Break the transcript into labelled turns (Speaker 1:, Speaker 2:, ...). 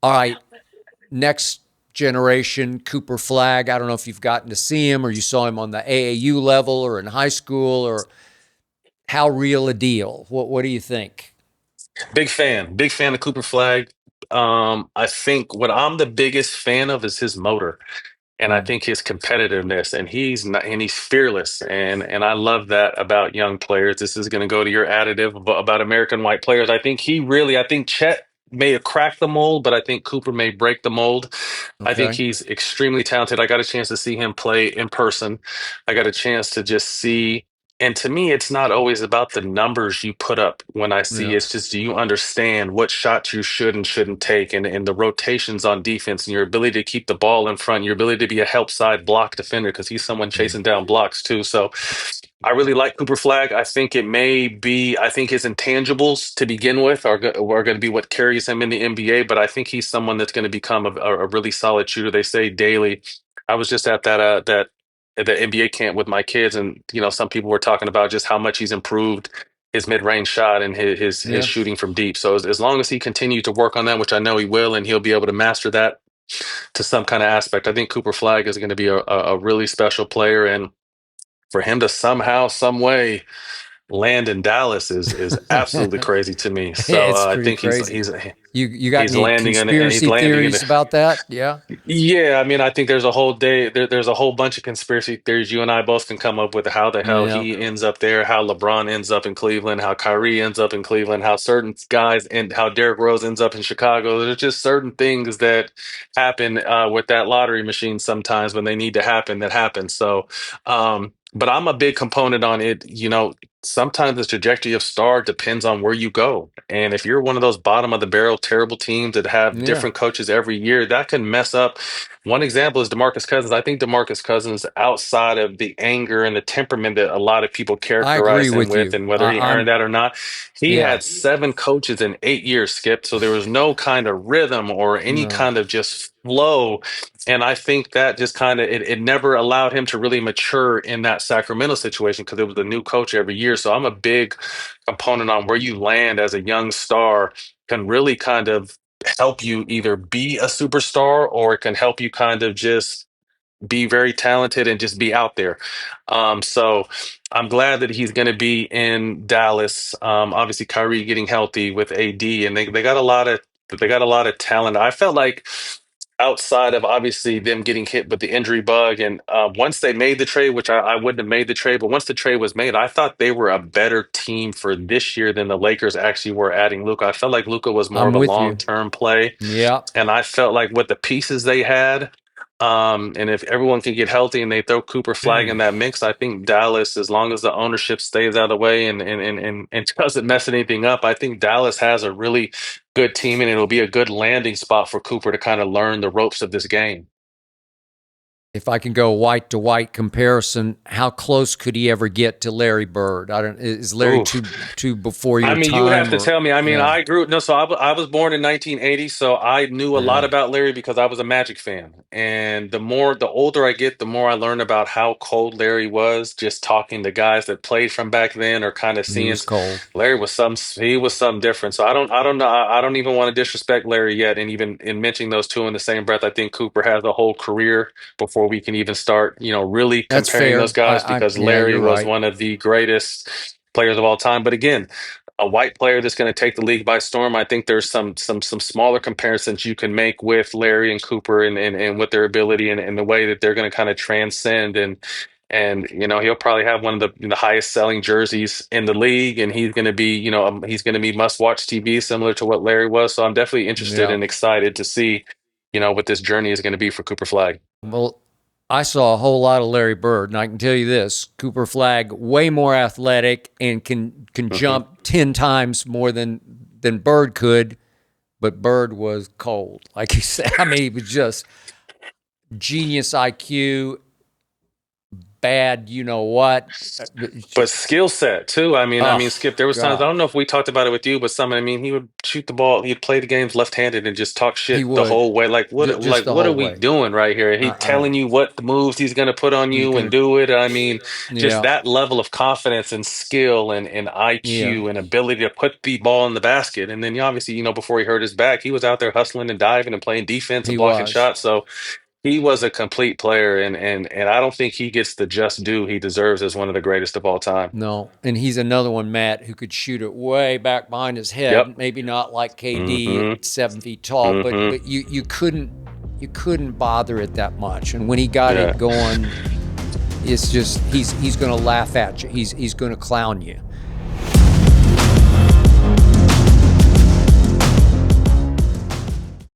Speaker 1: All right, next generation, Cooper Flagg. I don't know if you've gotten to see him or you saw him on the AAU level or in high school, or how real a deal. What do you think?
Speaker 2: Big fan of Cooper Flag. I think what I'm the biggest fan of is his motor, and I
Speaker 1: Mm,
Speaker 2: think his competitiveness, and he's fearless, and I love that about young players. This is going to go to your additive about American white players. I think Chet may have cracked the mold, but I think Cooper may break the mold. I think
Speaker 1: okay.
Speaker 2: he's extremely talented. I got a chance to see him play in person. I got a chance to just see. And to me, it's not always about the numbers you put up when I see.
Speaker 1: Yeah.
Speaker 2: It's just, do you understand what shots you should and shouldn't take, and the rotations on defense, and your ability to keep the ball in front, your ability to be a help side block defender because he's someone
Speaker 1: Mm,
Speaker 2: chasing down blocks too. So I really like Cooper Flag. I think his intangibles to begin with are going to be what carries him in the NBA, but I think he's someone that's going to become a really solid shooter. They say daily. I was just at that at the NBA camp with my kids, and some people were talking about just how much he's improved his mid-range shot and his
Speaker 1: yeah.
Speaker 2: shooting from deep. So as long as he continues to work on that, which I know he will, and he'll be able to master that to some kind of aspect, I think Cooper Flag is going to be a really special player, and for him to somehow, some way land in Dallas is absolutely crazy to me. So
Speaker 1: It's
Speaker 2: I
Speaker 1: pretty
Speaker 2: think
Speaker 1: crazy. You got any
Speaker 2: he's
Speaker 1: conspiracy
Speaker 2: landing in.
Speaker 1: theories about that? Yeah.
Speaker 2: Yeah, I mean, I think there's a whole there's a whole bunch of conspiracy theories you and I both can come up with how the hell
Speaker 1: Yeah.
Speaker 2: he ends up there, how LeBron ends up in Cleveland, how Kyrie ends up in Cleveland, how certain guys and how Derrick Rose ends up in Chicago. There's just certain things that happen with that lottery machine sometimes when they need to happen that happen. So, but I'm a big component on it. Sometimes the trajectory of star depends on where you go. And if you're one of those bottom of the barrel, terrible teams that have
Speaker 1: Yeah.
Speaker 2: different coaches every year, that can mess up. One example is DeMarcus Cousins. I think DeMarcus Cousins, outside of the anger and the temperament that a lot of people
Speaker 1: I agree
Speaker 2: characterize him
Speaker 1: with
Speaker 2: with,
Speaker 1: you.
Speaker 2: and whether he earned
Speaker 1: I'm
Speaker 2: that or not, he
Speaker 1: yeah.
Speaker 2: had 7 coaches in 8 years, Skip. So there was no kind of rhythm or any
Speaker 1: No.
Speaker 2: kind of just flow. And I think that just kind of it never allowed him to really mature in that Sacramento situation because it was a new coach every year. So I'm a big component on where you land as a young star can really kind of help you either be a superstar or it can help you kind of just be very talented and just be out there. So I'm glad that he's going to be in Dallas. Obviously, Kyrie getting healthy with AD, and they got a lot of talent. I felt like outside of obviously them getting hit with the injury bug, and once they made the trade, which I wouldn't have made the trade, but once the trade was made, I thought they were a better team for this year than the Lakers actually were adding Luca. I felt like Luca was more
Speaker 1: I'm
Speaker 2: of a
Speaker 1: with you.
Speaker 2: long-term play.
Speaker 1: Yeah.
Speaker 2: And I felt like with the pieces they had, and if everyone can get healthy and they throw Cooper Flag in that mix, I think Dallas, as long as the ownership stays out of the way and doesn't mess anything up, I think Dallas has a really good team and it'll be a good landing spot for Cooper to kind of learn the ropes of this game.
Speaker 1: If I can go white to white comparison, how close could he ever get to Larry Bird? I don't. Is Larry
Speaker 2: Ooh.
Speaker 1: too before
Speaker 2: I
Speaker 1: your
Speaker 2: mean, you would have
Speaker 1: time,
Speaker 2: to
Speaker 1: or
Speaker 2: tell me. I mean,
Speaker 1: yeah,
Speaker 2: I grew no, so I was born in 1980, so I knew a lot
Speaker 1: yeah.
Speaker 2: about Larry because I was a Magic fan. And the older I get, the more I learn about how cold Larry was. Just talking to guys that played from back then, or kind of
Speaker 1: He
Speaker 2: seeing
Speaker 1: was cold.
Speaker 2: He was something different. So I don't know. I don't even want to disrespect Larry yet. And even in mentioning those two in the same breath, I think Cooper has a whole career before we can even start, really
Speaker 1: That's
Speaker 2: comparing those
Speaker 1: fair.
Speaker 2: guys because
Speaker 1: Yeah,
Speaker 2: Larry
Speaker 1: you're
Speaker 2: was
Speaker 1: right.
Speaker 2: one of the greatest players of all time. But again, a white player that's going to take the league by storm. I think there's some smaller comparisons you can make with Larry and Cooper and with their ability and the way that they're going to kind of transcend and he'll probably have one of the highest selling jerseys in the league, and he's going to be he's going to be must watch TV similar to what Larry was. So I'm definitely interested
Speaker 1: Yeah.
Speaker 2: and excited to see what this journey is going to be for Cooper Flag.
Speaker 1: Well, I saw a whole lot of Larry Bird, and I can tell you this: Cooper Flagg, way more athletic and can
Speaker 2: Hmm.
Speaker 1: jump 10 times more than Bird could. But Bird was cold, like you said. I mean, he was just genius IQ, bad, you know what.
Speaker 2: But skill set too. I mean,
Speaker 1: Oh,
Speaker 2: Skip. There was times I
Speaker 1: God,
Speaker 2: don't know if we talked about it with you, but I mean, he would shoot the ball. He'd play the games left-handed and just talk
Speaker 1: he
Speaker 2: shit the
Speaker 1: would
Speaker 2: whole way. Like
Speaker 1: just the
Speaker 2: what are
Speaker 1: whole
Speaker 2: we
Speaker 1: way.
Speaker 2: doing right here? He telling you what the moves he's gonna put on
Speaker 1: He's
Speaker 2: you and
Speaker 1: gonna,
Speaker 2: do it. I mean, just
Speaker 1: yeah,
Speaker 2: that level of confidence and skill and
Speaker 1: yeah,
Speaker 2: IQ and ability to put the ball in the basket. And then obviously, before he hurt his back, he was out there hustling and diving and playing defense and
Speaker 1: he
Speaker 2: blocking
Speaker 1: was.
Speaker 2: shots. So he was a complete player, and I don't think he gets the just due he deserves as one of the greatest of all time.
Speaker 1: No, and he's another one, Matt, who could shoot it way back behind his
Speaker 2: Yep.
Speaker 1: head. Maybe not like KD
Speaker 2: Mm-hmm.
Speaker 1: at 7 feet tall, but
Speaker 2: Mm-hmm.
Speaker 1: you couldn't bother it that much. And when he got
Speaker 2: Yeah.
Speaker 1: it going, it's just he's going to laugh at you. He's going to clown you.